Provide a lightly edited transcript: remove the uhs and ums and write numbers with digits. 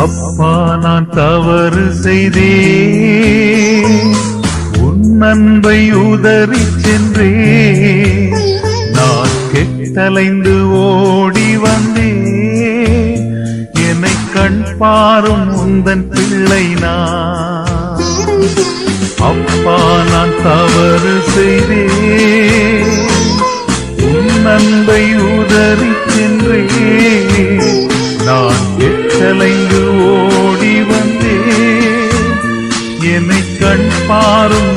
அப்பா நான் தவறு செய்தேன், உன் அன்பை உதறி சென்றேன். நான் கெட்டலைந்து ஓடி வந்தேன், என்னை கண் பாரும் உந்தன் பிள்ளை நான். அப்பா நான் தவறு செய்தேன், உன் அன்பை உதறி சென்றேன். நான் கெட்டலைந்து ஓடி வந்தேன், என்னை கண் பாரும்